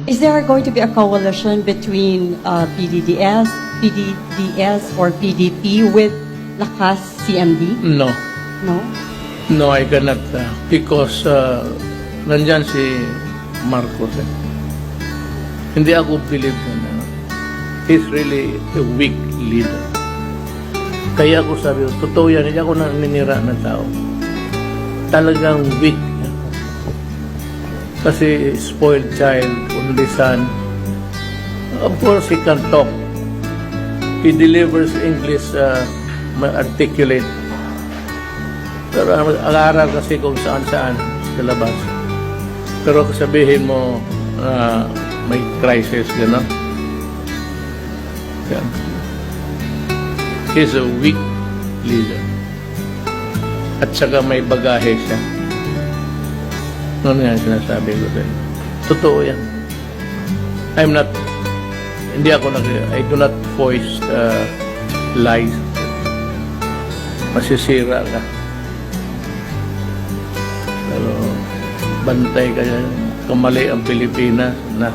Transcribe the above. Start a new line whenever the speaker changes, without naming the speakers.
Is there going to be a coalition between PDDS or PDP with Lakas CMD?
No.
No?
No, I cannot. Because nandyan si Marcos. Hindi ako believe na he's really a weak leader. Kaya ako sabi, totoo yan, hindi ako naninira na tao. Talagang weak. Kasi spoiled child, only son. Of course, he can talk. He delivers English articulate. Pero ang-aral kasi kung saan-saan sa labas. Pero sabihin mo may crisis, gano'n. Yan. He's a weak leader. At saka may bagahe siya. Ano yan sinasabi ko sa'yo? Totoo yan. I do not voice lies. Masisira ka. Pero bantay ka yan. Kamali ang Pilipinas na